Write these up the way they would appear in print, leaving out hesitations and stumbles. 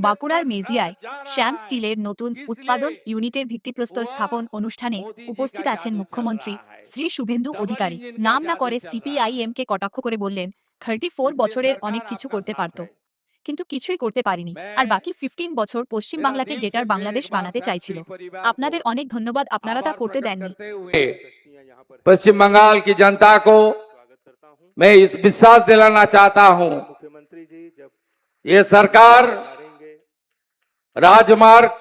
বাঁকুড়ার মেজিয়ায় শ্যাম স্টিলের নতুন উৎপাদন ইউনিটের ভিত্তিপ্রস্তর স্থাপন অনুষ্ঠানে উপস্থিত আছেন মুখ্যমন্ত্রী শ্রী শুভেন্দু অধিকারী। নাম না করে সিপিআইএমকে কটাক্ষ করে বললেন 34 বছরের অনেক কিছু করতে পারত, কিন্তু কিছুই করতে পারিনি, আর বাকি 15 বছর পশ্চিমবাংলাকে গ্রেটার বাংলাদেশ বানাতে চাইছিল। আপনাদের অনেক ধন্যবাদ, আপনারা তা করতে দেননি। पश्चिम बंगाल की जनता को मैं इस विश्वास दिलाना चाहता हूं, ये सरकार राजमार्ग,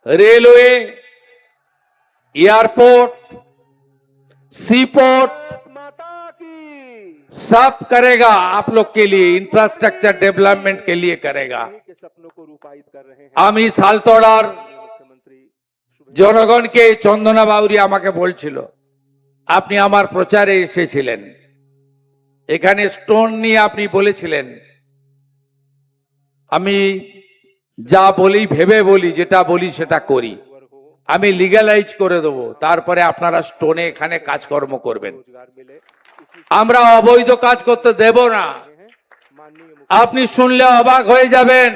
रेलवे, एयरपोर्ट, सीपोर्ट सब करेगा, आप लोग के लिए इंफ्रास्ट्रक्चर डेवलपमेंट के लिए करेगा। आमी सालतोड़ार জনগণকে চন্দনা বাউরি আমাকে বলছিল, আপনি আমার প্রচারে এসেছিলেন, এখানে স্টোন নিয়ে আপনি বলেছিলেন, আমি যা বলি ভেবে বলি, যেটা বলি সেটা করি, আমি লিগ্যালাইজ করে দেবো, তারপরে আপনারা স্টোনে এখানে কাজকর্ম করবেন, আমরা অবৈধ কাজ করতে দেব না। আপনি শুনলে অবাক হয়ে যাবেন,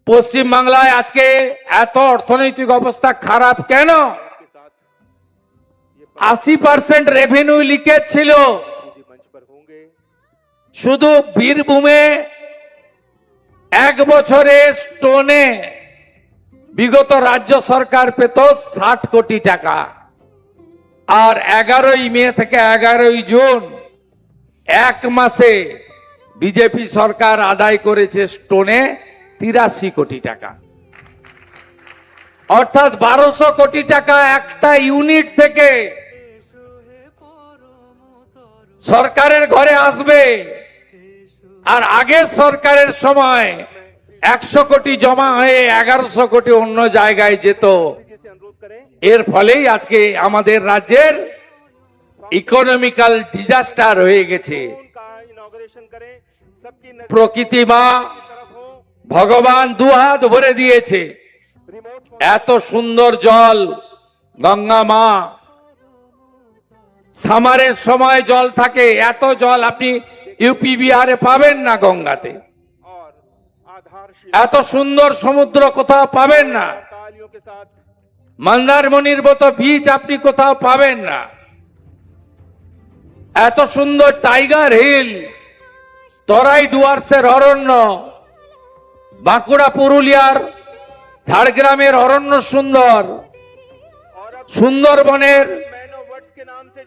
পশ্চিম বাংলায় আজকে এত অর্থনৈতিক অবস্থা খারাপ কেন? 80% রেভিনিউ লিকেজ ছিল। শুধু বীরভূমে এক বছরে স্টোনে বিগত রাজ্য সরকার পেত 60 কোটি টাকা, আর 11ই মে থেকে 11ই জুন এক মাসে বিজেপি সরকার আদায় করেছে স্টোনে 83 কোটি টাকা, অর্থাৎ 1200 কোটি টাকা একটা ইউনিট থেকে সরকারের ঘরে আসবে। আর আগের সরকারের সময় 100 কোটি জমা হয়ে 1100 কোটি অন্য জায়গায় যেত। এর ফলেই আজকে আমাদের রাজ্যের ইকোনমিক্যাল ডিজাস্টার হয়ে গেছে। প্রকৃতি মা ভগবান দুহাত ভরে দিয়েছে, এত সুন্দর জল গঙ্গা মা, সামারের সময় জল থাকে, এত জল আপনি ইউপি বিহারে পাবেন না গঙ্গাতে, এত সুন্দর সমুদ্র কোথাও পাবেন না, মন্দারমণির মতো বীচ আপনি কোথাও পাবেন না, এত সুন্দর টাইগার হিল, তরাই ডুয়ার্সের অরণ্য, বাঁকুড়া পুরুলিয়ার ঝাড়গ্রামের অরণ্য সুন্দর, সুন্দরবনের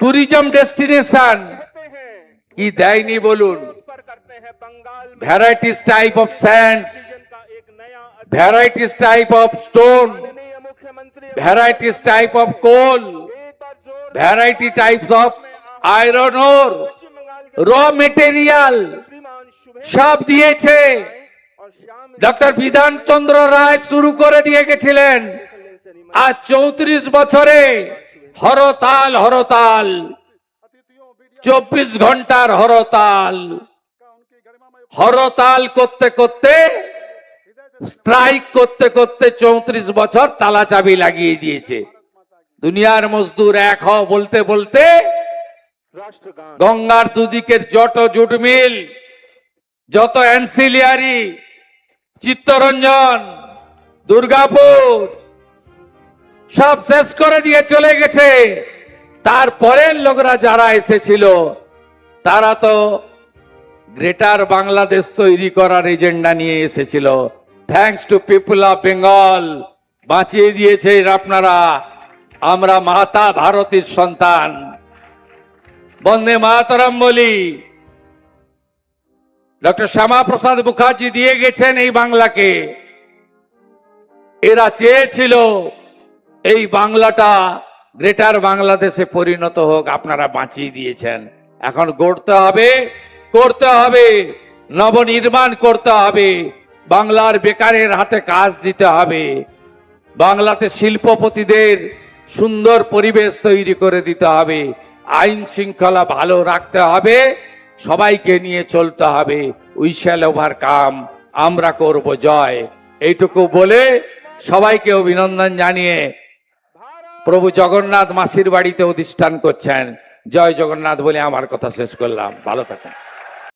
ট্যুরিজম ডেস্টিনেশন কি দেয়নি বলুন? Varieties type of sand, varieties type of stone, varieties type of coal, variety types of iron ore, raw material সব দিয়েছে। ডক্টর বিধান চন্দ্র রায় শুরু করে দিয়ে গেছিলেন, আজ 34 বছরে হরতাল হরতাল, 24 ঘন্টার হরতাল, হরতাল করতে করতে, স্ট্রাইক করতে করতে 34 বছর তালা চাবি লাগিয়ে দিয়েছে। দুনিয়ার মজদুর এক হও বলতে বলতে গঙ্গার দুদিকের যত জুট মিল, যত অ্যান্সিলিয়ারি, চিত্তরঞ্জন, দুর্গাপুর সব শেষ করে দিয়ে চলে গেছে। তারপরের লোকরা যারা এসেছিল তারা তো গ্রেটার বাংলাদেশ তৈরি করার এজেন্ডা নিয়ে এসেছিল। Thanks to people of Bengal, বাঁচিয়ে দিয়েছেন আপনারা। আমরা মাতা ভারতীর সন্তান, বন্দে মাতরম বলি। ডক্টর শ্যামা প্রসাদ মুখার্জি দিয়ে গেছেন এই বাংলাকে। এরা চেয়েছিল এই বাংলাটা গ্রেটার বাংলাদেশে পরিণত হোক, আপনারা বাঁচিয়ে দিয়েছেন। এখন গড়তে হবে, করতে হবে, নবনির্মাণ করতে হবে, বাংলার বেকারের হাতে কাজ দিতে হবে, বাংলাতে শিল্পপতিদের সুন্দর পরিবেশ তৈরি করে দিতে হবে, আইন শৃঙ্খলা ভালো রাখতে হবে, সবাইকে নিয়ে চলতে হবে। উই শ্যাল ওভারকাম, আমরা করব জয়। এইটুকু বলে সবাইকে অভিনন্দন জানিয়ে প্রভু জগন্নাথ মাসির বাড়িতে অধিষ্ঠান করছেন। জয় জগন্নাথ বলে আমার কথা শেষ করলাম। ভালো থাকেন।